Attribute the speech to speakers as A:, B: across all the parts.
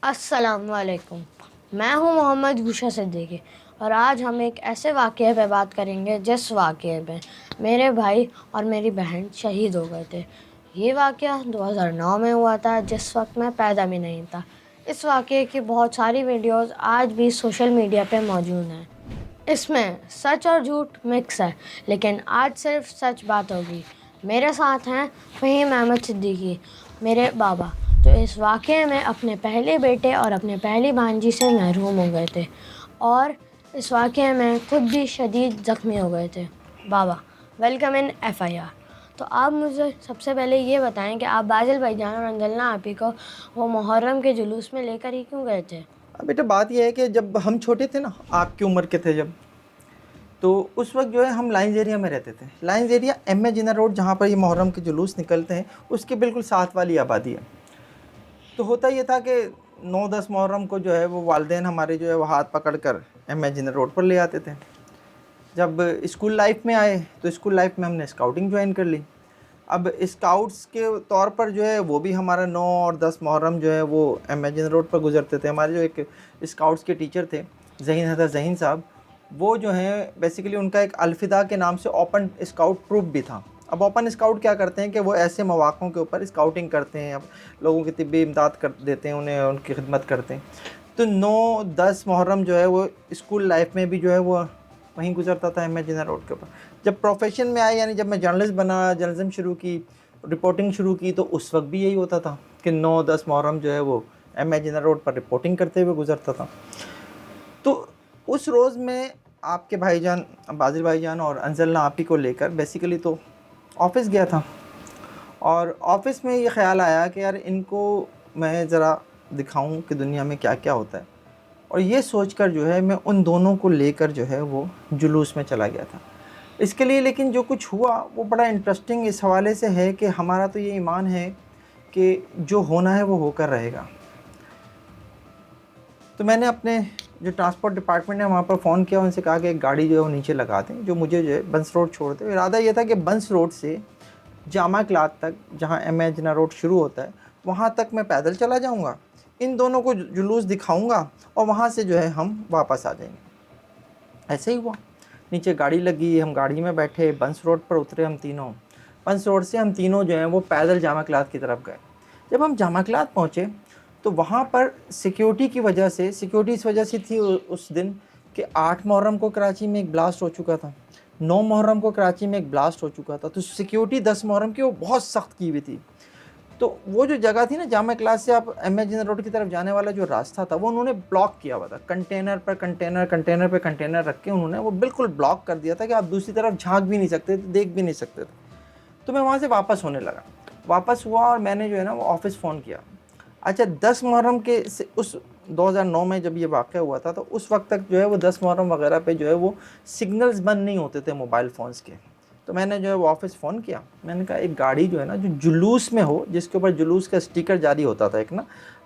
A: السلام علیکم، میں ہوں محمد گوشہ صدیقی اور آج ہم ایک ایسے واقعے پہ بات کریں گے جس واقعے پہ میرے بھائی اور میری بہن شہید ہو گئے تھے۔ یہ واقعہ 2009 میں ہوا تھا، جس وقت میں پیدا بھی نہیں تھا۔ اس واقعے کی بہت ساری ویڈیوز آج بھی سوشل میڈیا پہ موجود ہیں۔ اس میں سچ اور جھوٹ مکس ہے، لیکن آج صرف سچ بات ہوگی۔ میرے ساتھ ہیں فہیم احمد صدیقی، میرے بابا، جو اس واقعے میں اپنے پہلے بیٹے اور اپنے پہلی بھانجی سے محروم ہو گئے تھے اور اس واقعے میں خود بھی شدید زخمی ہو گئے تھے۔ بابا، welcome in F I R. تو آپ مجھے سب سے پہلے یہ بتائیں کہ آپ بازل بھائی جان اور انجلنا آپی کو وہ محرم کے جلوس میں لے کر ہی کیوں گئے تھے؟
B: بیٹا بات یہ ہے کہ جب ہم چھوٹے تھے نا، آپ کی عمر کے تھے جب، تو اس وقت جو ہے ہم لائنز ایریا میں رہتے تھے۔ Lines Area M A general road جہاں پر یہ محرم کے جلوس نکلتے ہیں، اس کے بالکل ساتھ والی آبادی ہے۔ تو ہوتا یہ تھا کہ 9-10 محرم کو جو ہے وہ والدین ہمارے جو ہے وہ ہاتھ پکڑ کر ایم اے جنرل روڈ پر لے آتے تھے۔ جب اسکول لائف میں آئے تو اسکول لائف میں ہم نے اسکاؤٹنگ جوائن کر لی۔ اب اسکاؤٹس کے طور پر جو ہے وہ بھی ہمارا 9 اور 10 محرم جو ہے وہ ایم اے جنرل روڈ پر گزرتے تھے۔ ہمارے جو ایک اسکاؤٹس کے ٹیچر تھے حضرت ذہین صاحب، وہ جو ہیں بیسیکلی ان کا ایک الفدا کے نام سے اوپن اسکاؤٹ ٹروپ بھی تھا۔ اب اوپن اسکاؤٹ کیا کرتے ہیں کہ وہ ایسے مواقعوں کے اوپر اسکاؤٹنگ کرتے ہیں، اب لوگوں کی طبی امداد کر دیتے ہیں، انہیں ان کی خدمت کرتے ہیں۔ تو 9-10 محرم جو ہے وہ اسکول لائف میں بھی جو ہے وہ وہیں گزرتا تھا، ایم اے جنرل روڈ کے اوپر۔ جب پروفیشن میں آئے، یعنی جب میں جرنلسٹ بنا، جرنلزم شروع کی، رپورٹنگ شروع کی، تو اس وقت بھی یہی ہوتا تھا کہ 9-10 محرم جو ہے وہ ایم اے جنرل روڈ پر رپورٹنگ کرتے ہوئے گزرتا تھا۔ تو اس روز میں آپ کے بھائی جان بازل بھائی جان اور انزلنا آپی کو لے کر بیسیکلی تو آفس گیا تھا، اور آفس میں یہ خیال آیا کہ یار ان کو میں ذرا دکھاؤں کہ دنیا میں کیا کیا ہوتا ہے، اور یہ سوچ کر جو ہے میں ان دونوں کو لے کر جو ہے وہ جلوس میں چلا گیا تھا اس کے لیے۔ لیکن جو کچھ ہوا وہ بڑا انٹرسٹنگ اس حوالے سے ہے کہ ہمارا تو یہ ایمان ہے کہ جو ہونا ہے وہ ہو کر رہے گا۔ تو میں نے اپنے جو ٹرانسپورٹ ڈپارٹمنٹ ہے وہاں پر فون کیا، ان سے کہا کہ ایک گاڑی جو ہے وہ نیچے لگا دیں جو مجھے جو ہے بنس روڈ چھوڑ دے۔ ارادہ یہ تھا کہ بنس روڈ سے جامعہ کلاد تک، جہاں ایم اے جنرل روڈ شروع ہوتا ہے، وہاں تک میں پیدل چلا جاؤں گا، ان دونوں کو جلوس دکھاؤں گا، اور وہاں سے جو ہے ہم واپس آ جائیں گے۔ ایسے ہی ہوا، نیچے گاڑی لگی، ہم گاڑی میں بیٹھے، بنس روڈ پر اترے ہم تینوں۔ بنس روڈ سے ہم تینوں جو ہیں وہ پیدل جامعہ کلاد کی طرف گئے۔ جب ہم جامعہ کلاد پہنچے تو وہاں پر سیکیورٹی کی وجہ سے، سیکیورٹی اس وجہ سے تھی اس دن کہ 8 محرم کو کراچی میں ایک بلاسٹ ہو چکا تھا، 9 محرم کو کراچی میں ایک بلاسٹ ہو چکا تھا، تو سیکیورٹی 10 محرم کی وہ بہت سخت کی ہوئی تھی۔ تو وہ جو جگہ تھی نا، جامعہ کلاس سے آپ ایم اے جنرل روڈ کی طرف جانے والا جو راستہ تھا، وہ انہوں نے بلاک کیا ہوا تھا، کنٹینر پر کنٹینر، کنٹینر پہ کنٹینر رکھ کے انہوں نے وہ بالکل بلاک کر دیا تھا کہ آپ دوسری طرف جھانک بھی نہیں سکتے تھے، دیکھ بھی نہیں سکتے تھے۔ تو میں وہاں سے واپس ہونے لگا، واپس ہوا، اور میں نے جو ہے نا وہ آفس فون کیا۔ اچھا، 10 محرم کے اس 2009 میں جب یہ واقعہ ہوا تھا، تو اس وقت تک جو ہے وہ 10 محرم وغیرہ پہ جو ہے وہ سگنلز بند نہیں ہوتے تھے موبائل فونز کے۔ تو میں نے جو ہے وہ آفس فون کیا، میں نے کہا ایک گاڑی جو ہے نا جو جلوس میں ہو، جس کے اوپر جلوس کا اسٹیکر جاری ہوتا تھا ایک نا،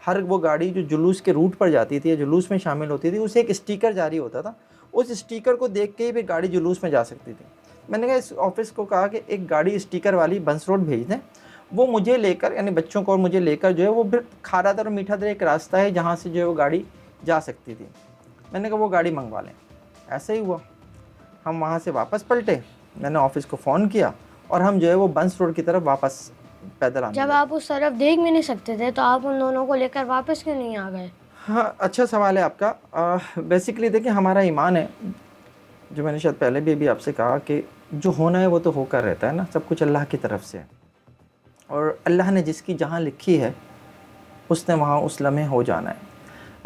B: ہر وہ گاڑی جو جلوس کے روٹ پر جاتی تھی یا جلوس میں شامل ہوتی تھی، اسے ایک اسٹیکر جاری ہوتا تھا، اس اسٹیکر کو دیکھ کے ہی پھر گاڑی جلوس میں جا سکتی تھی۔ میں نے کہا اس آفس کو کہا کہ ایک گاڑی اسٹیکر والی بنس روڈ بھیج دیں، وہ مجھے لے کر، یعنی بچوں کو اور مجھے لے کر جو ہے وہ پھر کھارا در اور میٹھا در ایک راستہ ہے جہاں سے جو ہے وہ گاڑی جا سکتی تھی۔ میں نے کہا وہ گاڑی منگوا لیں۔ ایسا ہی ہوا، ہم وہاں سے واپس پلٹے، میں نے آفس کو فون کیا، اور ہم جو ہے وہ بنس روڈ کی طرف واپس پیدل آنے
A: جب
B: لگے۔
A: آپ اس طرف دیکھ بھی نہیں سکتے تھے تو آپ ان دونوں کو لے کر واپس کیوں نہیں آ گئے؟
B: ہاں، اچھا سوال ہے آپ کا۔ بیسیکلی دیکھیں، ہمارا ایمان ہے، جو میں نے شاید پہلے بھی آپ سے کہا، کہ جو ہونا ہے وہ تو ہو کر رہتا ہے نا، سب کچھ اللہ کی طرف سے ہے، اور اللہ نے جس کی جہاں لکھی ہے اس نے وہاں اس لمحے ہو جانا ہے۔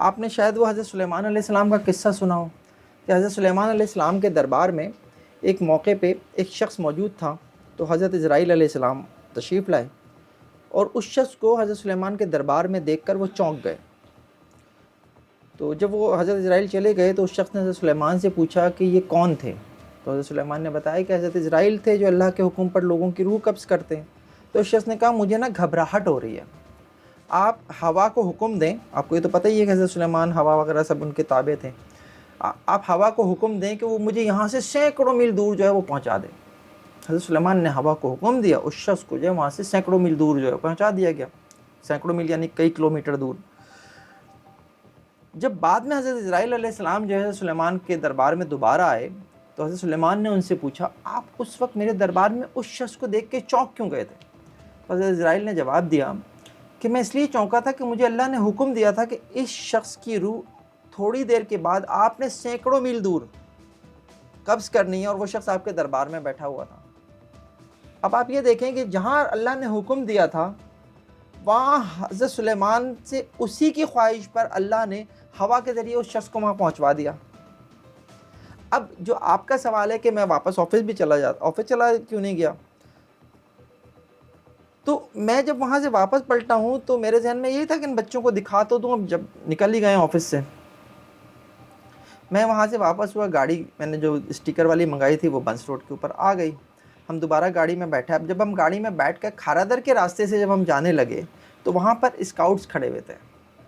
B: آپ نے شاید وہ حضرت سلیمان علیہ السلام کا قصہ سنا ہو کہ حضرت سلیمان علیہ السلام کے دربار میں ایک موقع پہ ایک شخص موجود تھا، تو حضرت عزرائیل علیہ السلام تشریف لائے، اور اس شخص کو حضرت سلیمان کے دربار میں دیکھ کر وہ چونک گئے۔ تو جب وہ حضرت عزرائیل چلے گئے تو اس شخص نے حضرت سلیمان سے پوچھا کہ یہ کون تھے؟ تو حضرت سلیمان نے بتایا کہ حضرت عزرائیل تھے جو اللہ کے حکم پر لوگوں کی روح قبض کرتے ہیں۔ تو اس شخص نے کہا مجھے نا گھبراہٹ ہو رہی ہے، آپ ہوا کو حکم دیں، آپ کو یہ تو پتہ ہی ہے کہ حضرت سلیمان ہوا وغیرہ سب ان کے تابع تھے، آپ ہوا کو حکم دیں کہ وہ مجھے یہاں سے سینکڑوں میل دور جو ہے وہ پہنچا دے۔ حضرت سلیمان نے ہوا کو حکم دیا، اس شخص کو جو ہے وہاں سے سینکڑوں میل دور جو ہے پہنچا دیا گیا، سینکڑوں میل یعنی کئی کلومیٹر دور۔ جب بعد میں حضرت اسرائیل علیہ السلام جو ہے سلیمان کے دربار میں دوبارہ آئے تو حضرت سلیمان نے ان سے پوچھا آپ اس وقت میرے دربار میں اس شخص کو دیکھ کے چونک کیوں گئے تھے؟ حضرت اسرائیل نے جواب دیا کہ میں اس لیے چونکا تھا کہ مجھے اللہ نے حکم دیا تھا کہ اس شخص کی روح تھوڑی دیر کے بعد آپ نے سینکڑوں میل دور قبض کرنی ہے اور وہ شخص آپ کے دربار میں بیٹھا ہوا تھا۔ اب آپ یہ دیکھیں کہ جہاں اللہ نے حکم دیا تھا وہاں حضرت سلیمان سے اسی کی خواہش پر اللہ نے ہوا کے ذریعے اس شخص کو وہاں پہنچوا دیا۔ اب جو آپ کا سوال ہے کہ میں واپس آفس بھی چلا جاتا، آفس چلا کیوں نہیں گیا؟ تو میں جب وہاں سے واپس پلٹا ہوں تو میرے ذہن میں یہی تھا کہ ان بچوں کو دکھا تو دوں، اب جب نکل ہی گئے آفس سے۔ میں وہاں سے واپس ہوا، گاڑی میں نے جو اسٹیکر والی منگائی تھی وہ بنس روڈ کے اوپر آ گئی، ہم دوبارہ گاڑی میں بیٹھے۔ اب جب ہم گاڑی میں بیٹھ کر کھارادر کے راستے سے جب ہم جانے لگے تو وہاں پر اسکاؤٹس کھڑے ہوئے تھے،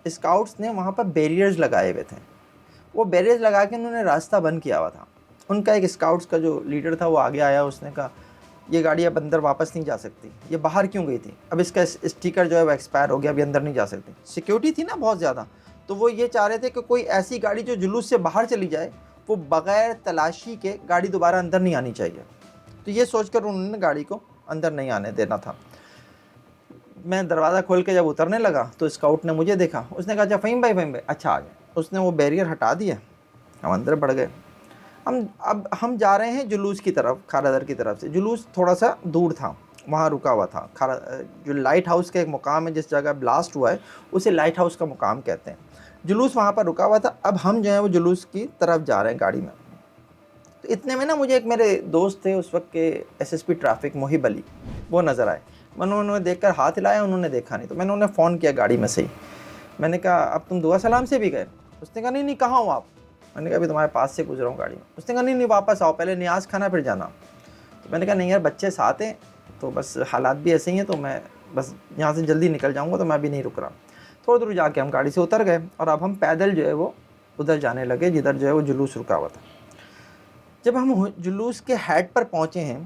B: اسکاؤٹس نے وہاں پر بیریئرز لگائے ہوئے تھے، وہ بیریئرز لگا کے انہوں نے راستہ بند کیا ہوا تھا۔ ان کا ایک اسکاؤٹس کا جو لیڈر تھا وہ آگے آیا، اس نے کہا یہ گاڑی اب اندر واپس نہیں جا سکتی، یہ باہر کیوں گئی تھی؟ اب اس کا اسٹیکر جو ہے وہ ایکسپائر ہو گیا، ابھی اندر نہیں جا سکتی۔ سیکیورٹی تھی نا بہت زیادہ، تو وہ یہ چاہ رہے تھے کہ کوئی ایسی گاڑی جو جلوس سے باہر چلی جائے وہ بغیر تلاشی کے گاڑی دوبارہ اندر نہیں آنی چاہیے، تو یہ سوچ کر انہوں نے گاڑی کو اندر نہیں آنے دینا تھا۔ میں دروازہ کھول کے جب اترنے لگا تو اسکاؤٹ نے مجھے دیکھا، اس نے کہا اچھا فہیم بھائی اچھا آ گئے۔ اس نے وہ بیریئر ہٹا دیا، ہم اندر بڑھ گئے۔ اب ہم جا رہے ہیں جلوس کی طرف، کھارادر کی طرف سے۔ جلوس تھوڑا سا دور تھا، وہاں رکا ہوا تھا۔ جو لائٹ ہاؤس کا ایک مقام ہے جس جگہ بلاسٹ ہوا ہے اسے لائٹ ہاؤس کا مقام کہتے ہیں، جلوس وہاں پر رکا ہوا تھا۔ اب ہم جو ہیں وہ جلوس کی طرف جا رہے ہیں گاڑی میں، تو اتنے میں نا مجھے ایک میرے دوست تھے اس وقت کے SSP ٹریفک محب علی، وہ نظر آئے۔ میں نے انہوں نے دیکھ کر ہاتھ ہلایا، انہوں نے دیکھا نہیں، تو میں نے انہیں فون کیا گاڑی میں سے ہی۔ میں نے کہا اب تم دعا سلام سے بھی گئے؟ اس نے کہا نہیں کہاں ہو آپ؟ میں نے کہا ابھی تمہارے پاس سے گزرا ہوں گاڑی میں۔ اس نے کہا نہیں واپس آؤ، پہلے نیاز کھانا پھر جانا۔ تو میں نے کہا نہیں یار بچے ساتھ ہیں تو بس حالات بھی ایسے ہی ہیں، تو میں بس یہاں سے جلدی نکل جاؤں گا، تو میں ابھی نہیں رک رہا۔ تھوڑا دور جا کے ہم گاڑی سے اتر گئے اور اب ہم پیدل جو ہے وہ ادھر جانے لگے جدھر جو ہے وہ جلوس رکا ہوا تھا۔ جب ہم جلوس کے ہیڈ پر پہنچے ہیں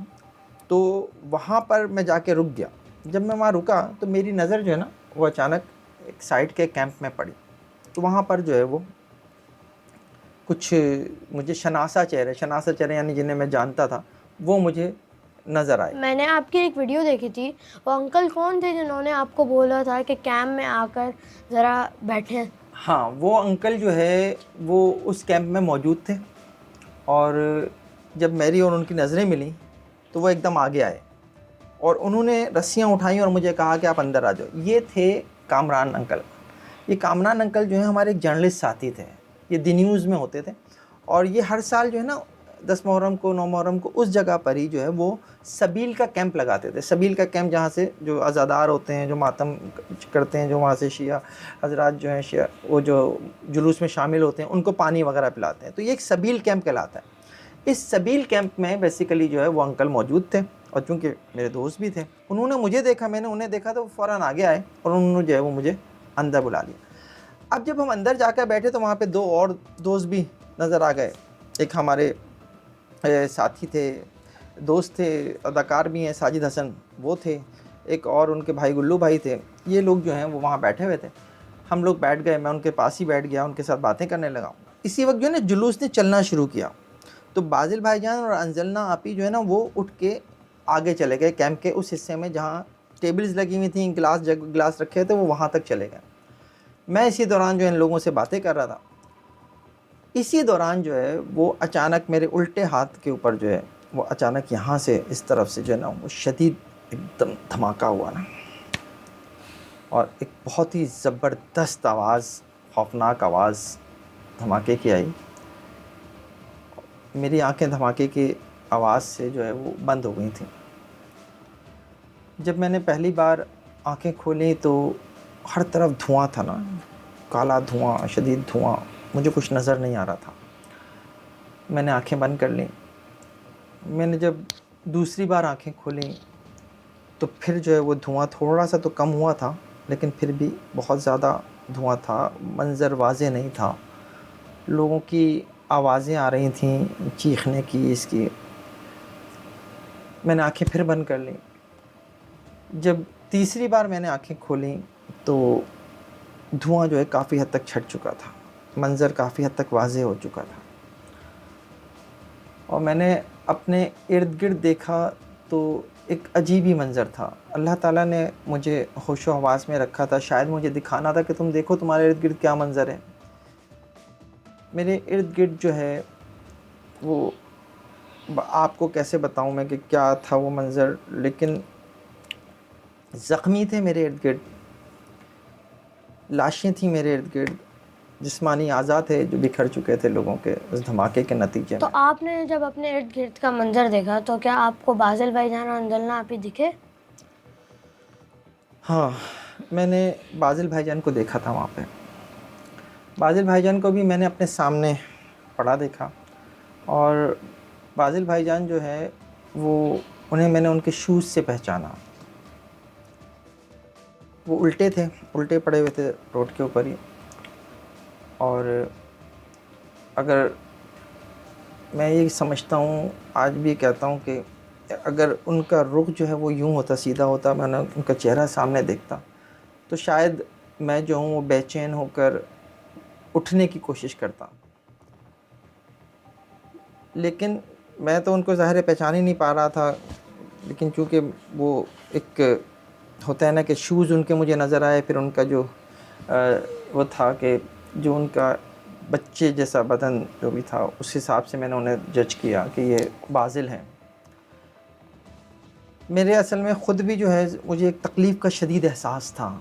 B: تو وہاں پر میں جا کے رک گیا۔ جب میں وہاں رکا تو میری نظر جو ہے نا وہ اچانک ایک سائڈ کے کیمپ میں پڑی، تو وہاں پر جو ہے وہ کچھ مجھے شناسا چہرے یعنی جنہیں میں جانتا تھا وہ مجھے نظر آئے۔
A: میں نے آپ کی ایک ویڈیو دیکھی تھی، وہ انکل کون تھے جنہوں نے آپ کو بولا تھا کہ کیمپ میں آ کر ذرا بیٹھیں؟
B: ہاں وہ انکل جو ہے وہ اس کیمپ میں موجود تھے، اور جب میری اور ان کی نظریں ملیں تو وہ ایک دم آگے آئے اور انہوں نے رسیاں اٹھائیں اور مجھے کہا کہ آپ اندر آ جاؤ۔ یہ تھے کامران انکل۔ یہ کامران انکل جو ہیں ہمارے ایک جرنلسٹ ساتھی تھے، یہ دی نیوز میں ہوتے تھے، اور یہ ہر سال جو ہے نا 10 محرم کو 9 محرم کو اس جگہ پر ہی جو ہے وہ سبیل کا کیمپ لگاتے تھے۔ سبیل کا کیمپ جہاں سے جو عزادار ہوتے ہیں، جو ماتم کرتے ہیں، جو وہاں سے شیعہ حضرات جو ہیں شیعہ وہ جو جلوس میں شامل ہوتے ہیں ان کو پانی وغیرہ پلاتے ہیں، تو یہ ایک سبیل کیمپ کہلاتا ہے۔ اس سبیل کیمپ میں بیسیکلی جو ہے وہ انکل موجود تھے، اور چونکہ میرے دوست بھی تھے، انہوں نے مجھے دیکھا، میں نے انہیں دیکھا، تو وہ فوراً آگے آئے اور انہوں نے جو ہے وہ مجھے اندر بلا لیا۔ اب جب ہم اندر جا کر بیٹھے تو وہاں پہ 2 اور دوست بھی نظر آ گئے۔ ایک ہمارے ساتھی تھے، دوست تھے، اداکار بھی ہیں، ساجد حسن وہ تھے، ایک اور ان کے بھائی گلو بھائی تھے۔ یہ لوگ جو ہیں وہ وہاں بیٹھے ہوئے تھے۔ ہم لوگ بیٹھ گئے، میں ان کے پاس ہی بیٹھ گیا، ان کے ساتھ باتیں کرنے لگا۔ اسی وقت جو ہے نا جلوس نے چلنا شروع کیا، تو بازل بھائی جان اور انزلنا آپی جو ہے نا وہ اٹھ کے آگے چلے گئے کیمپ کے اس حصے میں جہاں ٹیبلز لگی ہوئی تھیں، گلاس رکھے تھے، وہ وہاں تک چلے گئے۔ میں اسی دوران جو ہے ان لوگوں سے باتیں کر رہا تھا۔ اسی دوران جو ہے وہ اچانک میرے الٹے ہاتھ کے اوپر جو ہے وہ اچانک یہاں سے اس طرف سے جو ہے نا وہ شدید ایک دم دھماکہ ہوا نا، اور ایک بہت ہی زبردست آواز، خوفناک آواز دھماکے کی آئی۔ میری آنکھیں دھماکے کی آواز سے جو ہے وہ بند ہو گئی تھیں۔ جب میں نے پہلی بار آنکھیں کھولیں تو ہر طرف دھواں تھا نا، کالا دھواں، شدید دھواں، مجھے کچھ نظر نہیں آ رہا تھا۔ میں نے آنکھیں بند کر لیں۔ میں نے جب دوسری بار آنکھیں کھولیں تو پھر جو ہے وہ دھواں تھوڑا سا تو کم ہوا تھا، لیکن پھر بھی بہت زیادہ دھواں تھا، منظر واضح نہیں تھا، لوگوں کی آوازیں آ رہی تھیں چیخنے کی، اس کی۔ میں نے آنکھیں پھر بند کر لیں۔ جب تیسری بار میں نے آنکھیں کھولیں تو دھواں جو ہے کافی حد تک چھٹ چکا تھا، منظر کافی حد تک واضح ہو چکا تھا، اور میں نے اپنے ارد گرد دیکھا تو ایک عجیب ہی منظر تھا. اللہ تعالیٰ نے مجھے ہوش و حواس میں رکھا تھا، شاید مجھے دکھانا تھا کہ تم دیکھو تمہارے ارد گرد کیا منظر ہے. میرے ارد گرد جو ہے وہ آپ کو کیسے بتاؤں میں کہ کیا تھا وہ منظر، لیکن زخمی تھے میرے ارد گرد، لاشیں تھیں میرے ارد گرد، جسمانی اعضاء تھے جو بکھر چکے تھے لوگوں کے اس دھماکے کے نتیجے
A: تو
B: میں.
A: آپ نے جب اپنے ارد گرد کا منظر دیکھا تو کیا آپ کو بازل بھائی جان اور انجلنا آپی دکھے؟
B: ہاں، میں نے بازل بھائی جان کو دیکھا تھا وہاں پہ. بازل بھائی جان کو بھی میں نے اپنے سامنے پڑا دیکھا، اور بازل بھائی جان جو ہے وہ انہیں میں نے ان کے شوز سے پہچانا. وہ الٹے تھے، الٹے پڑے ہوئے تھے روڈ کے اوپر ہی. اور اگر میں یہ سمجھتا ہوں، آج بھی کہتا ہوں کہ اگر ان کا رخ جو ہے وہ یوں ہوتا، سیدھا ہوتا، میں نے ان کا چہرہ سامنے دیکھتا تو شاید میں جو ہوں وہ بے چین ہو کر اٹھنے کی کوشش کرتا. لیکن میں تو ان کو ظاہر پہچان ہی نہیں پا رہا تھا، لیکن چونکہ وہ ایک ہوتا ہے نا کہ شوز ان کے مجھے نظر آئے، پھر ان کا جو وہ تھا کہ جو ان کا بچے جیسا بدن جو بھی تھا، اس حساب سے میں نے انہیں جج کیا کہ یہ بازل ہیں. میرے اصل میں خود بھی جو ہے مجھے ایک تکلیف کا شدید احساس تھا،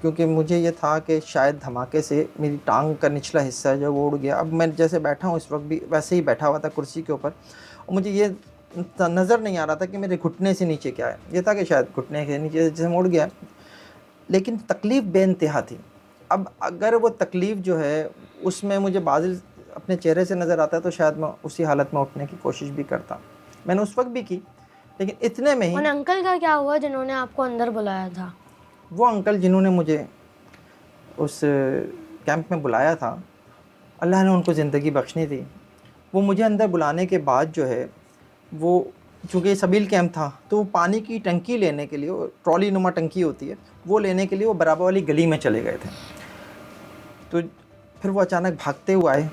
B: کیونکہ مجھے یہ تھا کہ شاید دھماکے سے میری ٹانگ کا نچلا حصہ جو وہ اڑ گیا. اب میں جیسے بیٹھا ہوں اس وقت بھی ویسے ہی بیٹھا ہوا تھا کرسی کے اوپر، اور مجھے یہ نظر نہیں آ رہا تھا کہ میرے گھٹنے سے نیچے کیا ہے. یہ تھا کہ شاید گھٹنے کے نیچے جسم اڑ گیا، لیکن تکلیف بے انتہا تھی. اب اگر وہ تکلیف جو ہے اس میں مجھے بازل اپنے چہرے سے نظر آتا ہے تو شاید میں اسی حالت میں اٹھنے کی کوشش بھی کرتا. میں نے اس وقت بھی کی، لیکن اتنے میں ہی
A: ان انکل کا کیا ہوا جنہوں نے آپ کو اندر بلایا تھا؟
B: وہ انکل جنہوں نے مجھے اس کیمپ میں بلایا تھا، اللہ نے ان کو زندگی بخشنی تھی. وہ مجھے اندر بلانے کے بعد جو ہے وہ، چونکہ یہ سبیل کیمپ تھا تو وہ پانی کی ٹنکی لینے کے لیے، ٹرالی نما ٹنکی ہوتی ہے، وہ لینے کے لیے وہ برابر والی گلی میں چلے گئے تھے. تو پھر وہ اچانک بھاگتے ہوئے آئے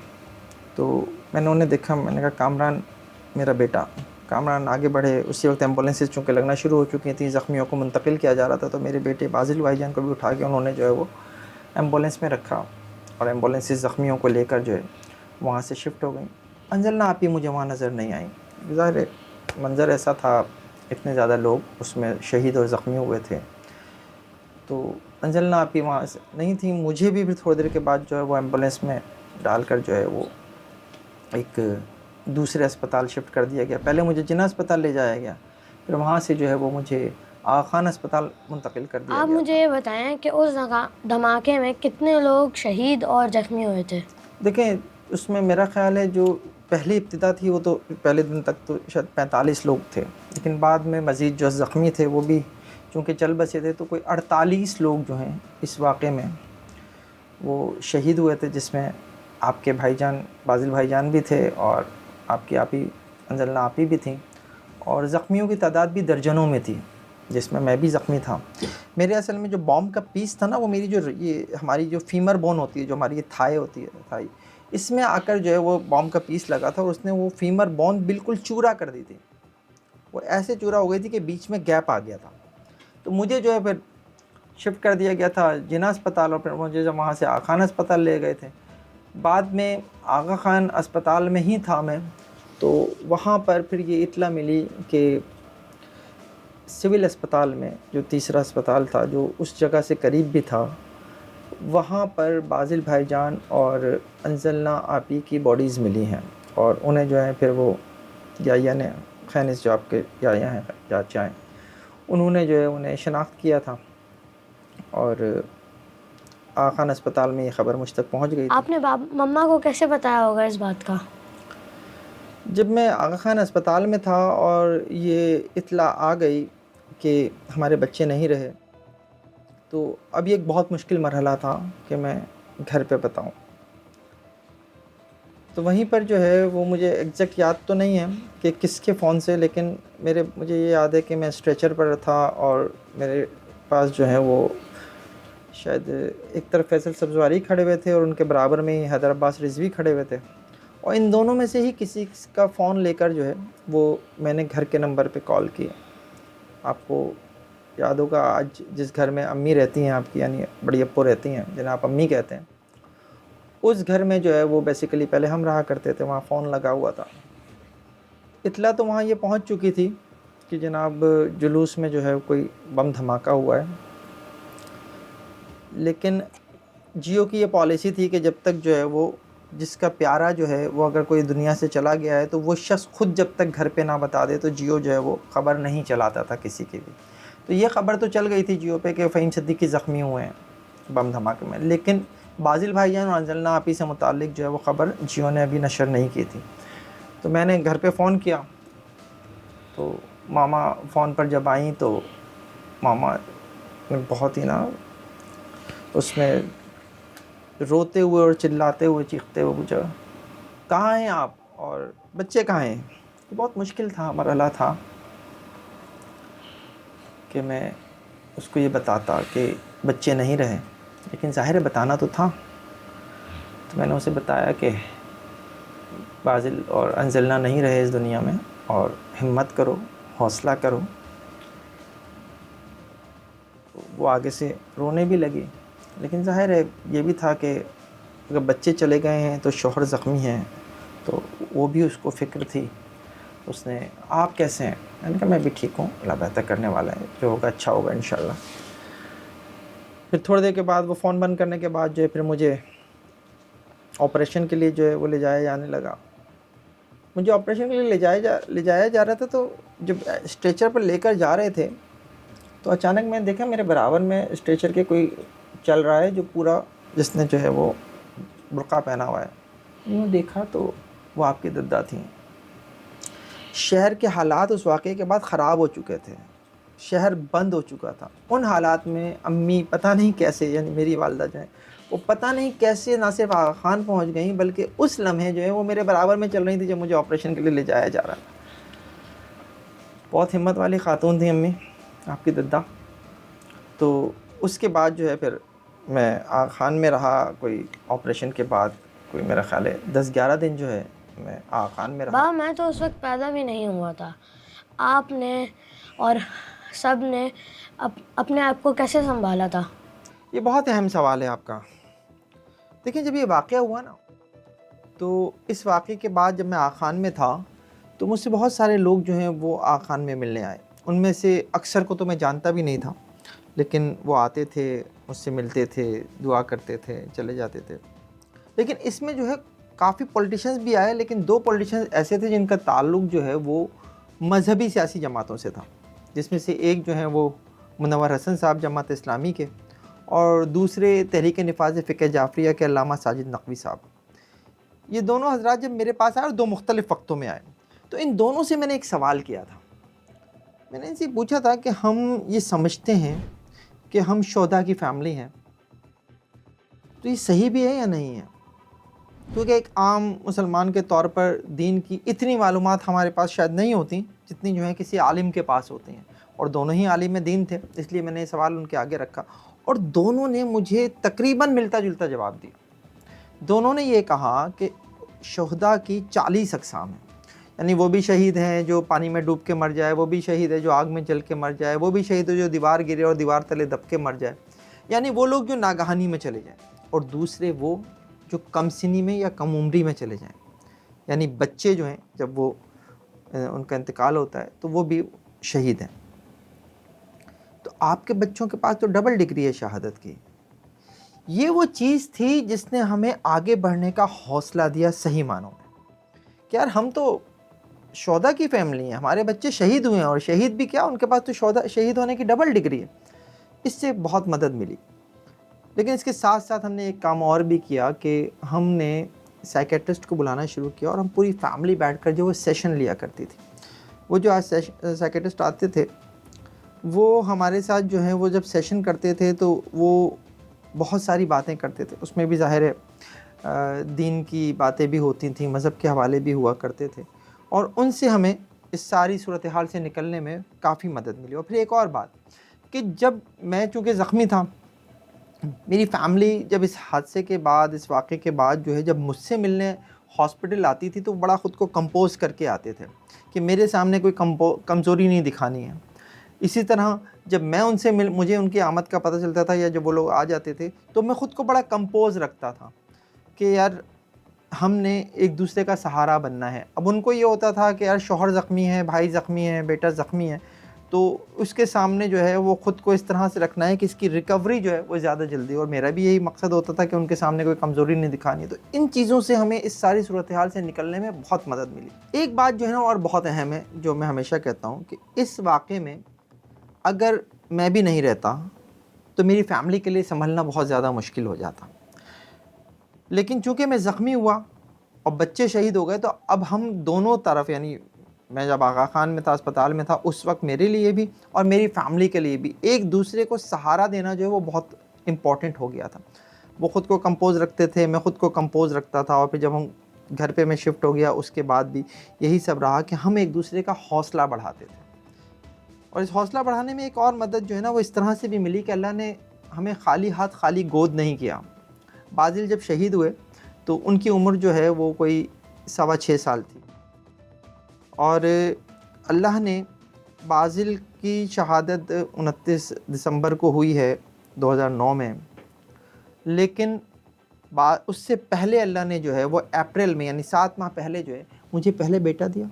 B: تو میں نے انہیں دیکھا. میں نے کہا کامران میرا بیٹا. کامران آگے بڑھے. اسی وقت ایمبولینسز چونکہ لگنا شروع ہو چکی تھیں، زخمیوں کو منتقل کیا جا رہا تھا، تو میرے بیٹے بازل بھائی جان کو بھی اٹھا کے انہوں نے جو ہے وہ ایمبولینس میں رکھا، اور ایمبولینسز زخمیوں کو لے کر جو ہے وہاں سے شفٹ ہو گئیں. انجلنا آپی مجھے وہاں نظر نہیں آئیں. ظاہر منظر ایسا تھا، اتنے زیادہ لوگ اس میں شہید اور زخمی ہوئے تھے، تو انجلنا آپی وہاں سے نہیں تھیں. مجھے بھی پھر تھوڑی دیر کے بعد جو ہے وہ ایمبولینس میں ڈال کر جو ہے وہ ایک دوسرے اسپتال شفٹ کر دیا گیا. پہلے مجھے جناح اسپتال لے جایا گیا، پھر وہاں سے جو ہے وہ مجھے آغا خان اسپتال منتقل کر دیا
A: آپ
B: گیا
A: مجھے
B: تھا.
A: یہ بتائیں کہ اس دھماکے میں کتنے لوگ شہید اور زخمی ہوئے تھے؟
B: دیکھیں اس میں میرا خیال ہے جو پہلی ابتدا تھی وہ تو پہلے دن تک تو شاید 45 لوگ تھے، لیکن بعد میں مزید جو زخمی تھے وہ بھی چونکہ چل بسے تھے، تو کوئی 48 لوگ جو ہیں اس واقعے میں وہ شہید ہوئے تھے، جس میں آپ کے بھائی جان بازل بھائی جان بھی تھے، اور آپ کی آپی انجلنا آپی بھی تھیں، اور زخمیوں کی تعداد بھی درجنوں میں تھی، جس میں میں بھی زخمی تھا. میرے اصل میں جو بام کا پیس تھا نا، وہ میری جو یہ ہماری جو فیمر بون ہوتی ہے، جو ہماری یہ تھائی ہوتی ہے، تھائی، اس میں آ کر جو ہے وہ بام کا پیس لگا تھا، اور اس نے وہ فیمر بون بالکل چورا کر دی تھی. وہ ایسے چورا ہو گئی تھی کہ بیچ میں گیپ آ گیا تھا. تو مجھے جو ہے پھر شفٹ کر دیا گیا تھا جناح اسپتال، اور پھر مجھے جب وہاں سے آغا خان اسپتال لے گئے تھے. بعد میں آغا خان اسپتال میں ہی تھا میں، تو وہاں پر پھر یہ اطلاع ملی کہ سول اسپتال میں جو تیسرا اسپتال تھا جو اس جگہ سے قریب بھی تھا، وہاں پر بازل بھائی جان اور انجلنا آپی کی باڈیز ملی ہیں، اور انہیں جو ہے پھر وہ یایا نے خینس جو آپ کے یایا ہیں چاچا ہیں، انہوں نے جو ہے انہیں شناخت کیا تھا، اور آغا خان اسپتال میں یہ خبر مجھ تک پہنچ گئی تھی.
A: آپ نے مما کو کیسے بتایا ہوگا اس بات کا؟
B: جب میں آغا خان اسپتال میں تھا اور یہ اطلاع آ گئی کہ ہمارے بچے نہیں رہے، تو اب یہ ایک بہت مشکل مرحلہ تھا کہ میں گھر پہ بتاؤں. تو وہیں پر جو ہے وہ مجھے ایگزیکٹ یاد تو نہیں ہے کہ کس کے فون سے، لیکن مجھے یہ یاد ہے کہ میں اسٹریچر پر تھا، اور میرے پاس جو ہے وہ شاید ایک طرف فیصل سبزواری کھڑے ہوئے تھے اور ان کے برابر میں ہی حیدر عباس رضوی کھڑے ہوئے تھے، اور ان دونوں میں سے ہی کسی کا فون لے کر جو ہے وہ میں نے گھر کے نمبر پہ کال کیا. آپ کو یاد ہوگا آج جس گھر میں امی رہتی ہیں آپ کی، یعنی بڑی ابو رہتی ہیں جنہیں آپ امی کہتے ہیں، اس گھر میں جو ہے وہ بیسیکلی پہلے ہم رہا کرتے تھے، وہاں فون لگا ہوا تھا. اطلاع تو وہاں یہ پہنچ چکی تھی کہ جناب جلوس میں جو ہے کوئی بم دھماکہ ہوا ہے، لیکن جیو کی یہ پالیسی تھی کہ جب تک جو ہے وہ جس کا پیارا جو ہے وہ اگر کوئی دنیا سے چلا گیا ہے تو وہ شخص خود جب تک گھر پہ نہ بتا دے تو جیو جو ہے وہ خبر نہیں چلاتا تھا کسی کی بھی. تو یہ خبر تو چل گئی تھی جیو پہ کہ فہیم صدیقی زخمی ہوئے ہیں بم دھماکے میں، لیکن بازل بھائی جان اور انزلنا آپی سے متعلق جو ہے وہ خبر جیو نے ابھی نشر نہیں کی تھی. تو میں نے گھر پہ فون کیا تو ماما فون پر جب آئیں تو ماما نے بہت ہی نا اس میں روتے ہوئے اور چلاتے ہوئے چیختے ہوئے پوچھا کہاں ہیں آپ اور بچے کہاں ہیں. بہت مشکل تھا، مرحلہ تھا کہ میں اس کو یہ بتاتا کہ بچے نہیں رہے، لیکن ظاہر ہے بتانا تو تھا. تو میں نے اسے بتایا کہ بازل اور انزلنا نہیں رہے اس دنیا میں، اور ہمت کرو، حوصلہ کرو. وہ آگے سے رونے بھی لگی، لیکن ظاہر ہے یہ بھی تھا کہ اگر بچے چلے گئے ہیں تو شوہر زخمی ہیں، تو وہ بھی اس کو فکر تھی. اس نے آپ کیسے ہیں؟ میں نے کہا میں بھی ٹھیک ہوں، اللہ بہتر کرنے والا ہے، جو ہوگا اچھا ہوگا انشاءاللہ. پھر تھوڑی دیر کے بعد وہ فون بند کرنے کے بعد جو ہے پھر مجھے آپریشن کے لیے جو ہے وہ لے جایا جانے لگا. مجھے آپریشن کے لیے لے جایا جا رہا تھا. تو جب اسٹریچر پر لے کر جا رہے تھے تو اچانک میں نے دیکھا میرے برابر میں اسٹریچر کے کوئی چل رہا ہے جو پورا، جس نے جو ہے وہ برقع پہنا ہوا ہے. میں نے دیکھا تو وہ آپ کی دادا تھیں. شہر کے حالات اس واقعے کے بعد خراب ہو چکے تھے، شہر بند ہو چکا تھا. ان حالات میں امی پتہ نہیں کیسے، یعنی میری والدہ جو ہے وہ پتہ نہیں کیسے نہ صرف آغا خان پہنچ گئیں بلکہ اس لمحے جو ہے وہ میرے برابر میں چل رہی تھی جب مجھے آپریشن کے لیے لے جایا جا رہا تھا. بہت ہمت والی خاتون تھیں امی، آپ کی دادا. تو اس کے بعد جو ہے پھر میں آغا خان میں رہا، کوئی آپریشن کے بعد کوئی میرا خیال ہے 10-11 دن جو ہے میں آغا خان میں رہا.
A: بابا میں تو اس وقت پیدا بھی نہیں ہوا تھا. آپ نے اور سب نے اپنے آپ کو کیسے سنبھالا تھا؟
B: یہ بہت اہم سوال ہے آپ کا. دیکھیں جب یہ واقعہ ہوا نا تو اس واقعے کے بعد جب میں آغا خان میں تھا تو مجھ سے بہت سارے لوگ جو ہیں وہ آغا خان میں ملنے آئے. ان میں سے اکثر کو تو میں جانتا بھی نہیں تھا، لیکن وہ آتے تھے، مجھ سے ملتے تھے، دعا کرتے تھے، چلے جاتے تھے. لیکن اس میں جو ہے کافی پولیٹیشنز بھی آئے، لیکن 2 پولیٹیشنز ایسے تھے جن کا تعلق جو ہے وہ مذہبی سیاسی جماعتوں سے تھا، جس میں سے ایک جو ہے وہ منور حسن صاحب جماعت اسلامی کے، اور دوسرے تحریک نفاذ فقہ جعفریہ کے علامہ ساجد نقوی صاحب. یہ دونوں حضرات جب میرے پاس آئے اور 2 مختلف وقتوں میں آئے تو ان دونوں سے میں نے ایک سوال کیا تھا. میں نے ان سے پوچھا تھا کہ ہم یہ سمجھتے ہیں کہ ہم شہداء کی فیملی ہیں، تو یہ صحیح بھی ہے یا نہیں ہے؟ کیونکہ ایک عام مسلمان کے طور پر دین کی اتنی معلومات ہمارے پاس شاید نہیں ہوتی جتنی جو ہیں کسی عالم کے پاس ہوتی ہیں، اور دونوں ہی عالم دین تھے، اس لیے میں نے یہ سوال ان کے آگے رکھا اور دونوں نے مجھے تقریباً ملتا جلتا جواب دیا. دونوں نے یہ کہا کہ شہداء کی 40 اقسام ہیں، یعنی وہ بھی شہید ہیں جو پانی میں ڈوب کے مر جائے، وہ بھی شہید ہے جو آگ میں جل کے مر جائے، وہ بھی شہید ہے جو دیوار گرے اور دیوار تلے دب کے مر جائے، یعنی وہ لوگ جو ناگہانی میں چلے جائیں، اور دوسرے وہ جو کم سنی میں یا کم عمری میں چلے جائیں، یعنی بچے جو ہیں جب وہ ان کا انتقال ہوتا ہے تو وہ بھی شہید ہیں. تو آپ کے بچوں کے پاس تو ڈبل ڈگری ہے شہادت کی. یہ وہ چیز تھی جس نے ہمیں آگے بڑھنے کا حوصلہ دیا صحیح معنوں میں کہ یار ہم تو شہداء کی فیملی ہیں، ہمارے بچے شہید ہوئے ہیں، اور شہید بھی کیا، ان کے پاس تو شہید ہونے کی ڈبل ڈگری ہے. اس سے بہت مدد ملی. لیکن اس کے ساتھ ساتھ ہم نے ایک کام اور بھی کیا کہ ہم نے سائیکیٹرسٹ کو بلانا شروع کیا، اور ہم پوری فیملی بیٹھ کر جو وہ سیشن لیا کرتی تھی. وہ جو آج سائیکیٹرسٹ آتے تھے وہ ہمارے ساتھ جو ہیں وہ جب سیشن کرتے تھے تو وہ بہت ساری باتیں کرتے تھے. اس میں بھی ظاہر ہے دین کی باتیں بھی ہوتی تھیں، مذہب کے حوالے بھی ہوا کرتے تھے، اور ان سے ہمیں اس ساری صورتحال سے نکلنے میں کافی مدد ملی. اور پھر ایک اور بات کہ جب میں چونکہ زخمی تھا، میری فیملی جب اس حادثے کے بعد، اس واقعے کے بعد جو ہے جب مجھ سے ملنے ہاسپٹل آتی تھی تو بڑا خود کو کمپوز کر کے آتے تھے کہ میرے سامنے کوئی کمزوری نہیں دکھانی ہے. اسی طرح جب میں ان سے مجھے ان کی آمد کا پتہ چلتا تھا یا جب وہ لوگ آ جاتے تھے تو میں خود کو بڑا کمپوز رکھتا تھا کہ یار ہم نے ایک دوسرے کا سہارا بننا ہے. اب ان کو یہ ہوتا تھا کہ یار شوہر زخمی ہے، بھائی زخمی ہے، بیٹا زخمی ہے، تو اس کے سامنے جو ہے وہ خود کو اس طرح سے رکھنا ہے کہ اس کی ریکوری جو ہے وہ زیادہ جلدی. اور میرا بھی یہی مقصد ہوتا تھا کہ ان کے سامنے کوئی کمزوری نہیں دکھانی ہے. تو ان چیزوں سے ہمیں اس ساری صورتحال سے نکلنے میں بہت مدد ملی. ایک بات جو ہے نا اور بہت اہم ہے جو میں ہمیشہ کہتا ہوں کہ اس واقعے میں اگر میں بھی نہیں رہتا تو میری فیملی کے لیے سنبھلنا بہت زیادہ مشکل ہو جاتا. لیکن چونکہ میں زخمی ہوا اور بچے شہید ہو گئے تو اب ہم دونوں طرف، یعنی میں جب آغا خان میں تھا، اسپتال میں تھا، اس وقت میرے لیے بھی اور میری فیملی کے لیے بھی ایک دوسرے کو سہارا دینا جو ہے وہ بہت امپورٹنٹ ہو گیا تھا. وہ خود کو کمپوز رکھتے تھے، میں خود کو کمپوز رکھتا تھا. اور پھر جب ہم گھر پہ میں شفٹ ہو گیا اس کے بعد بھی یہی سب رہا کہ ہم ایک دوسرے کا حوصلہ بڑھاتے تھے. اور اس حوصلہ بڑھانے میں ایک اور مدد جو ہے نا وہ اس طرح سے بھی ملی کہ اللہ نے ہمیں خالی ہاتھ خالی گود نہیں کیا. بازل جب شہید ہوئے تو ان کی عمر جو ہے وہ کوئی 6.25 سال تھی. اور اللہ نے بازل کی شہادت 29 دسمبر کو ہوئی ہے 2009 میں، لیکن اس سے پہلے اللہ نے جو ہے وہ اپریل میں یعنی 7 ماہ پہلے جو ہے مجھے پہلے بیٹا دیا،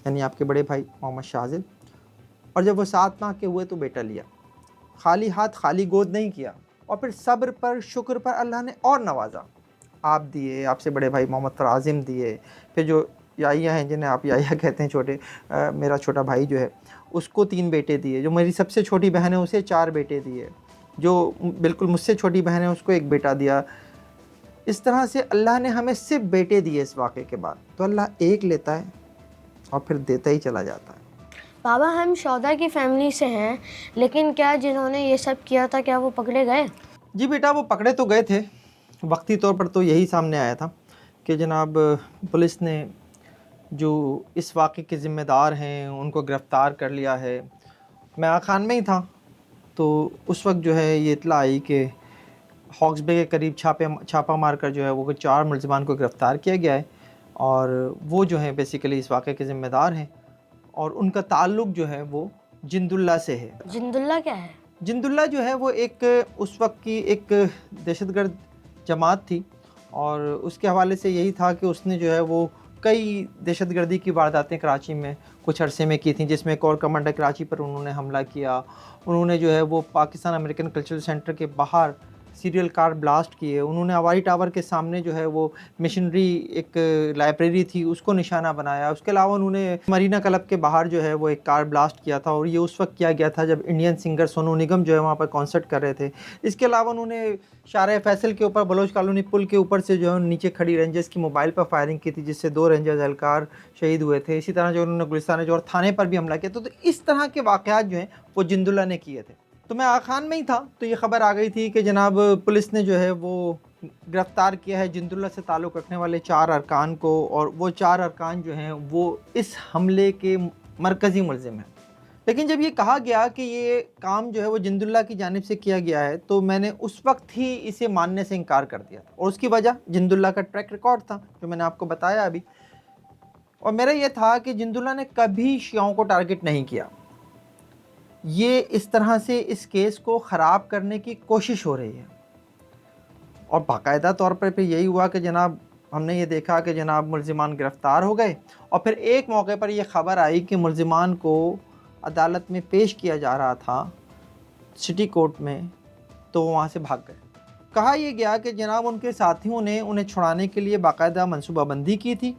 B: یعنی آپ کے بڑے بھائی محمد شاذل. اور جب وہ 7 ماہ کے ہوئے تو بیٹا لیا. خالی ہاتھ خالی گود نہیں کیا. اور پھر صبر پر شکر پر اللہ نے اور نوازا. آپ دیے، آپ سے بڑے بھائی محمد فرازم دیے، پھر جو یائیا ہیں جنہیں آپ یائیا کہتے ہیں چھوٹے، میرا چھوٹا بھائی جو ہے اس کو 3 بیٹے دیے. جو میری سب سے چھوٹی بہن ہے اسے 4 بیٹے دیے. جو بالکل مجھ سے چھوٹی بہن ہے اس کو 1 بیٹا دیا. اس طرح سے اللہ نے ہمیں صرف بیٹے دیے اس واقعے کے بعد. تو اللہ ایک لیتا ہے اور پھر دیتا ہی چلا جاتا ہے.
A: بابا ہم شودا کی فیملی سے ہیں، لیکن کیا جنہوں نے یہ سب کیا تھا کیا وہ پکڑے گئے؟
B: جی بیٹا وہ پکڑے تو گئے تھے. وقتی طور پر تو یہی سامنے آیا تھا کہ جناب پولیس نے جو اس واقعے کے ذمہ دار ہیں ان کو گرفتار کر لیا ہے. میں آغا خان میں ہی تھا تو اس وقت جو ہے یہ اطلاع آئی کہ ہاکس بے کے قریب چھاپہ مار کر جو ہے وہ 4 ملزمان کو گرفتار کیا گیا ہے. اور وہ جو ہیں بیسیکلی اس واقعے کے ذمہ دار ہیں اور ان کا تعلق جو ہے وہ جند اللہ سے ہے.
A: جند اللہ کیا ہے؟
B: جند اللہ جو ہے وہ ایک اس وقت کی ایک دہشت گرد جماعت تھی. اور اس کے حوالے سے یہی تھا کہ اس نے جو ہے وہ کئی دہشت گردی کی وارداتیں کراچی میں کچھ عرصے میں کی تھیں، جس میں کور کمانڈر کراچی پر انہوں نے حملہ کیا. انہوں نے جو ہے وہ پاکستان امریکن کلچرل سینٹر کے باہر سیریل کار بلاسٹ کیے. انہوں نے ہوائی ٹاور کے سامنے جو ہے وہ مشنری ایک لائبریری تھی اس کو نشانہ بنایا. اس کے علاوہ انہوں نے مرینا کلب کے باہر جو ہے وہ ایک کار بلاسٹ کیا تھا اور یہ اس وقت کیا گیا تھا جب انڈین سنگر سونو نگم جو ہے وہاں پر کانسرٹ کر رہے تھے. اس کے علاوہ انہوں نے شارع فیصل کے اوپر بلوچ کالونی پل کے اوپر سے جو ہے نیچے کھڑی رینجرز کی موبائل پر فائرنگ کی تھی جس سے 2 رینجرز اہلکار شہید ہوئے تھے. اسی طرح جو انہوں نے گلستان جوہر تھانے پر بھی حملہ کیا. تو اس طرح کے واقعات جو ہیں وہ جند اللہ نے کیے تھے. تو میں آغا خان میں ہی تھا تو یہ خبر آ گئی تھی کہ جناب پولیس نے جو ہے وہ گرفتار کیا ہے جند اللہ سے تعلق رکھنے والے 4 ارکان کو. اور وہ 4 ارکان جو ہیں وہ اس حملے کے مرکزی ملزم ہیں. لیکن جب یہ کہا گیا کہ یہ کام جو ہے وہ جند اللہ کی جانب سے کیا گیا ہے تو میں نے اس وقت ہی اسے ماننے سے انکار کر دیا. اور اس کی وجہ جند اللہ کا ٹریک ریکارڈ تھا جو میں نے آپ کو بتایا ابھی. اور میرا یہ تھا کہ جند اللہ نے کبھی شیعوں کو ٹارگٹ نہیں کیا. یہ اس طرح سے اس کیس کو خراب کرنے کی کوشش ہو رہی ہے. اور باقاعدہ طور پر پھر یہی ہوا کہ جناب ہم نے یہ دیکھا کہ جناب ملزمان گرفتار ہو گئے. اور پھر ایک موقع پر یہ خبر آئی کہ ملزمان کو عدالت میں پیش کیا جا رہا تھا سٹی کورٹ میں تو وہ وہاں سے بھاگ گئے. کہا یہ گیا کہ جناب ان کے ساتھیوں نے انہیں چھڑانے کے لیے باقاعدہ منصوبہ بندی کی تھی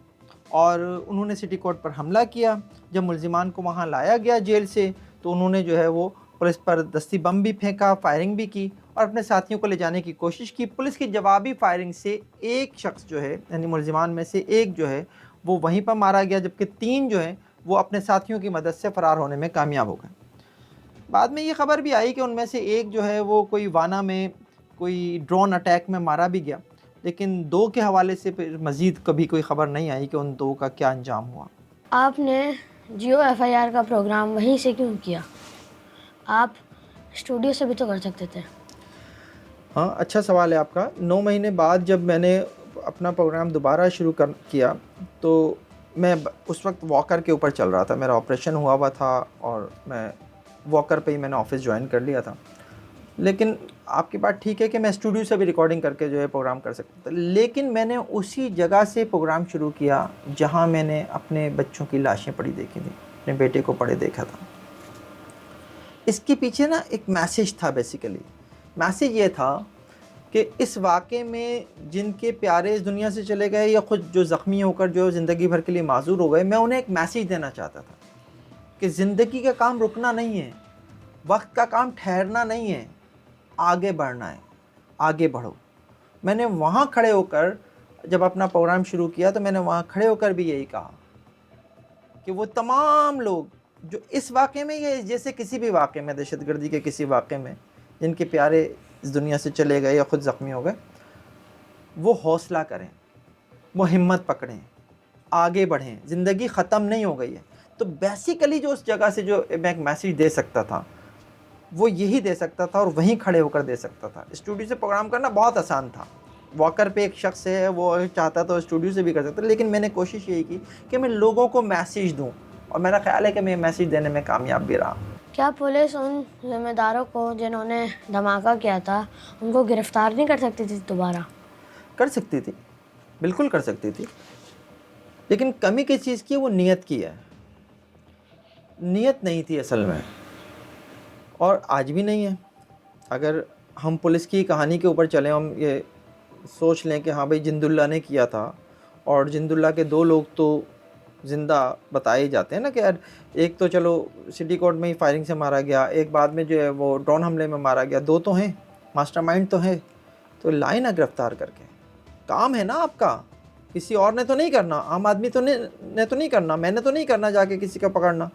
B: اور انہوں نے سٹی کورٹ پر حملہ کیا. جب ملزمان کو وہاں لایا گیا جیل سے تو انہوں نے جو ہے وہ پولیس پر دستی بم بھی پھینکا، فائرنگ بھی کی اور اپنے ساتھیوں کو لے جانے کی کوشش کی. پولیس کی جوابی فائرنگ سے ایک شخص جو ہے یعنی ملزمان میں سے ایک جو ہے وہ وہیں پر مارا گیا جبکہ 3 جو ہیں وہ اپنے ساتھیوں کی مدد سے فرار ہونے میں کامیاب ہو گئے. بعد میں یہ خبر بھی آئی کہ ان میں سے ایک جو ہے وہ کوئی وانا میں کوئی ڈرون اٹیک میں مارا بھی گیا. لیکن 2 کے حوالے سے پھر مزید کبھی کوئی خبر نہیں آئی کہ ان 2 کا کیا انجام ہوا.
A: آپ نے جیو FIR کا پروگرام وہیں سے کیوں کیا؟ آپ اسٹوڈیو سے بھی تو کر سکتے تھے.
B: ہاں اچھا سوال ہے آپ کا. 9 مہینے بعد جب میں نے اپنا پروگرام دوبارہ شروع کیا تو میں اس وقت واکر کے اوپر چل رہا تھا. میرا آپریشن ہوا ہوا تھا اور میں واکر پہ ہی میں نے آفس جوائن کر لیا تھا. لیکن آپ کی بات ٹھیک ہے کہ میں اسٹوڈیو سے بھی ریکارڈنگ کر کے جو ہے پروگرام کر سکتا تھا, لیکن میں نے اسی جگہ سے پروگرام شروع کیا جہاں میں نے اپنے بچوں کی لاشیں پڑی دیکھی تھیں, اپنے بیٹے کو پڑے دیکھا تھا. اس کے پیچھے نا ایک میسیج تھا. بیسیکلی میسیج یہ تھا کہ اس واقعے میں جن کے پیارے اس دنیا سے چلے گئے یا خود جو زخمی ہو کر جو زندگی بھر کے لیے معذور ہو گئے, میں انہیں ایک میسیج دینا چاہتا تھا کہ زندگی کا کام رکنا نہیں ہے, وقت کا کام ٹھہرنا نہیں ہے, آگے بڑھنا ہے, آگے بڑھو. میں نے وہاں کھڑے ہو کر جب اپنا پروگرام شروع کیا تو میں نے وہاں کھڑے ہو کر بھی یہی کہا کہ وہ تمام لوگ جو اس واقعے میں یا جیسے کسی بھی واقعے میں, دہشت گردی کے کسی واقعے میں جن کے پیارے اس دنیا سے چلے گئے یا خود زخمی ہو گئے, وہ حوصلہ کریں, وہ ہمت پکڑیں, آگے بڑھیں. زندگی ختم نہیں ہو گئی ہے. تو بیسیکلی جو اس جگہ سے جو میں ایک میسیج دے سکتا تھا وہ یہی دے سکتا تھا اور وہیں کھڑے ہو کر دے سکتا تھا. اسٹوڈیو سے پروگرام کرنا بہت آسان تھا. واکر پہ ایک شخص ہے, وہ چاہتا تو اسٹوڈیو سے بھی کر سکتا, لیکن میں نے کوشش یہی کی کہ میں لوگوں کو میسیج دوں, اور میرا خیال ہے کہ میں میسیج دینے میں کامیاب بھی رہا.
A: کیا پولیس ان ذمہ داروں کو جنہوں نے دھماکہ کیا تھا ان کو گرفتار نہیں کر سکتی تھی دوبارہ؟
B: کر سکتی تھی, بالکل کر سکتی تھی, لیکن کمی کس چیز کی ہے, وہ نیت کی ہے. نیت نہیں تھی اصل میں, اور آج بھی نہیں ہے. اگر ہم پولیس کی کہانی کے اوپر چلیں, ہم یہ سوچ لیں کہ ہاں بھئی جند اللہ نے کیا تھا, اور جند اللہ کے 2 لوگ تو زندہ بتائے جاتے ہیں نا, کہ یار ایک تو چلو سٹی کورٹ میں ہی فائرنگ سے مارا گیا, ایک بعد میں جو ہے وہ ڈرون حملے میں مارا گیا, 2 تو ہیں, ماسٹر مائنڈ تو ہے. تو لائیں نا گرفتار کر کے, کام ہے نا آپ کا, کسی اور نے تو نہیں کرنا, عام آدمی تو نے تو نہیں کرنا, میں نے تو نہیں کرنا جا کے کسی کا پکڑنا.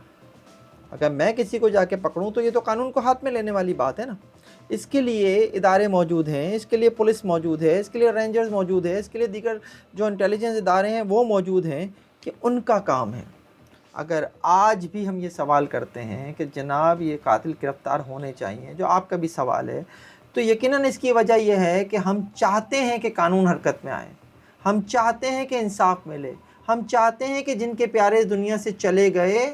B: اگر میں کسی کو جا کے پکڑوں تو یہ تو قانون کو ہاتھ میں لینے والی بات ہے نا. اس کے لیے ادارے موجود ہیں, اس کے لیے پولیس موجود ہے, اس کے لیے رینجرز موجود ہے, اس کے لیے دیگر جو انٹیلیجنس ادارے ہیں وہ موجود ہیں کہ ان کا کام ہے. اگر آج بھی ہم یہ سوال کرتے ہیں کہ جناب یہ قاتل گرفتار ہونے چاہیے, جو آپ کا بھی سوال ہے, تو یقیناً اس کی وجہ یہ ہے کہ ہم چاہتے ہیں کہ قانون حرکت میں آئے, ہم چاہتے ہیں کہ انصاف ملے, ہم چاہتے ہیں کہ جن کے پیارے اس دنیا سے چلے گئے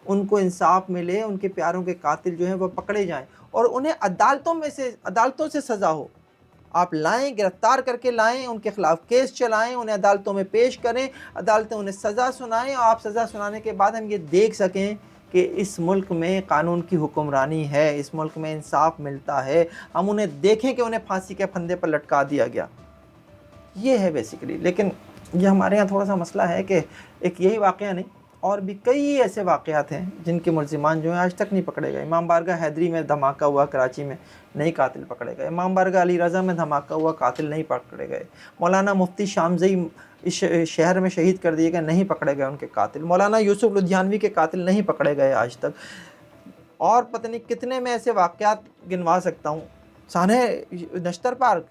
B: ان کو انصاف ملے, ان کے پیاروں کے قاتل جو ہیں وہ پکڑے جائیں اور انہیں عدالتوں سے سزا ہو. آپ لائیں, گرفتار کر کے لائیں, ان کے خلاف کیس چلائیں, انہیں عدالتوں میں پیش کریں, عدالتیں انہیں سزا سنائیں, اور آپ سزا سنانے کے بعد ہم یہ دیکھ سکیں کہ اس ملک میں قانون کی حکمرانی ہے, اس ملک میں انصاف ملتا ہے. ہم انہیں دیکھیں کہ انہیں پھانسی کے پھندے پر لٹکا دیا گیا. یہ ہے بیسیکلی. لیکن یہ ہمارے یہاں تھوڑا سا مسئلہ ہے کہ ایک یہی واقعہ نہیں, اور بھی کئی ایسے واقعات ہیں جن کے ملزمان جو ہیں آج تک نہیں پکڑے گئے. امام بارگاہ حیدری میں دھماکہ ہوا کراچی میں, نہیں قاتل پکڑے گئے. امام بارگاہ علی رضا میں دھماکہ ہوا, قاتل نہیں پکڑے گئے. مولانا مفتی شامزئی اس شہر میں شہید کر دیے گئے, نہیں پکڑے گئے ان کے قاتل. مولانا یوسف لدھیانوی کے قاتل نہیں پکڑے گئے آج تک. اور پتہ نہیں کتنے میں ایسے واقعات گنوا سکتا ہوں. سانحہ نشتر پارک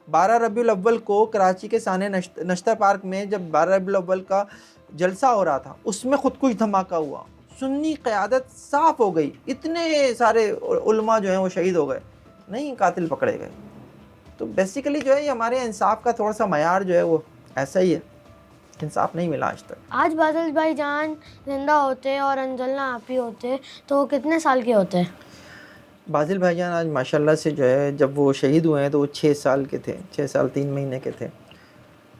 B: 12 ربیع الاول کو کراچی کے سانحہ نشتر پارک میں جب 12 ربیع الاول کا جلسہ ہو رہا تھا, اس میں خود کش دھماکہ ہوا. سنی قیادت صاف ہو گئی, اتنے سارے علماء جو ہیں وہ شہید ہو گئے, نہیں قاتل پکڑے گئے. تو بیسیکلی جو ہے یہ ہمارے انصاف کا تھوڑا سا معیار جو ہے وہ ایسا ہی ہے, انصاف نہیں ملا آج تک.
A: آج بادل بھائی جان زندہ ہوتے اور انجلنا آپ ہی ہوتے تو وہ کتنے سال کے ہوتے؟
B: بازل بھائی جان آج ماشاءاللہ سے جو ہے جب وہ شہید ہوئے ہیں تو وہ 6 سال کے تھے, 6 سال 3 مہینے کے تھے.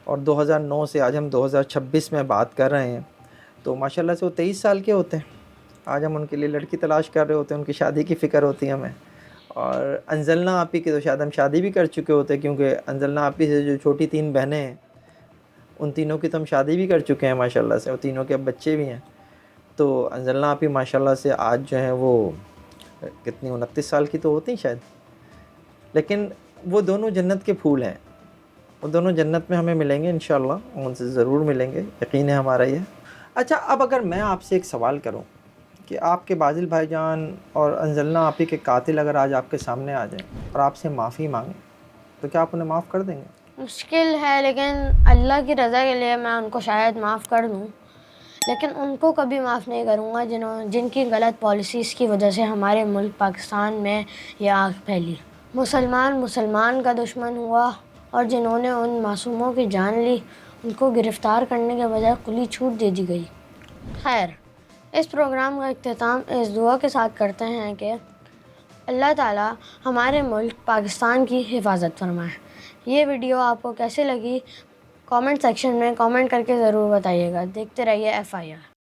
B: اور 2009 سے آج ہم 2026 میں بات کر رہے ہیں تو ماشاءاللہ سے وہ 23 سال کے ہوتے ہیں. آج ہم ان کے لیے لڑکی تلاش کر رہے ہوتے ہیں, ان کی شادی کی فکر ہوتی ہے ہمیں. اور انزلنا آپی کی تو شاید ہم شادی بھی کر چکے ہوتے, کیونکہ انزلنا آپی سے جو چھوٹی 3 بہنیں ہیں ان تینوں کی تو ہم شادی بھی کر چکے ہیں ماشاءاللہ سے, اور تینوں کے اب بچے بھی ہیں. تو انزلنا آپی ماشاءاللہ سے آج جو ہیں وہ کتنی 29 سال کی تو ہوتی ہیں شاید, لیکن وہ دونوں جنت کے پھول ہیں, وہ دونوں جنت میں ہمیں ملیں گے انشاءاللہ, ان سے ضرور ملیں گے, یقین ہے ہمارا یہ. اچھا, اب اگر میں آپ سے ایک سوال کروں کہ آپ کے بازل بھائی جان اور انزلنا آپی کے قاتل اگر آج آپ کے سامنے آ جائیں اور آپ سے معافی مانگیں تو کیا آپ انہیں معاف کر دیں گے؟
A: مشکل ہے, لیکن اللہ کی رضا کے لیے میں ان کو شاید معاف کر دوں, لیکن ان کو کبھی معاف نہیں کروں گا جن کی غلط پالیسیز کی وجہ سے ہمارے ملک پاکستان میں یہ آگ پھیلی. مسلمان کا دشمن ہوا اور جنہوں نے ان معصوموں کی جان لی ان کو گرفتار کرنے کے بجائے کھلی چھوٹ دے دی گئی۔ خیر، اس پروگرام کا اختتام اس دعا کے ساتھ کرتے ہیں کہ اللہ تعالیٰ ہمارے ملک پاکستان کی حفاظت فرمائے۔ یہ ویڈیو آپ کو کیسے لگی کامنٹ سیکشن میں کامنٹ کر کے ضرور بتائیے گا۔ دیکھتے رہیے FIR۔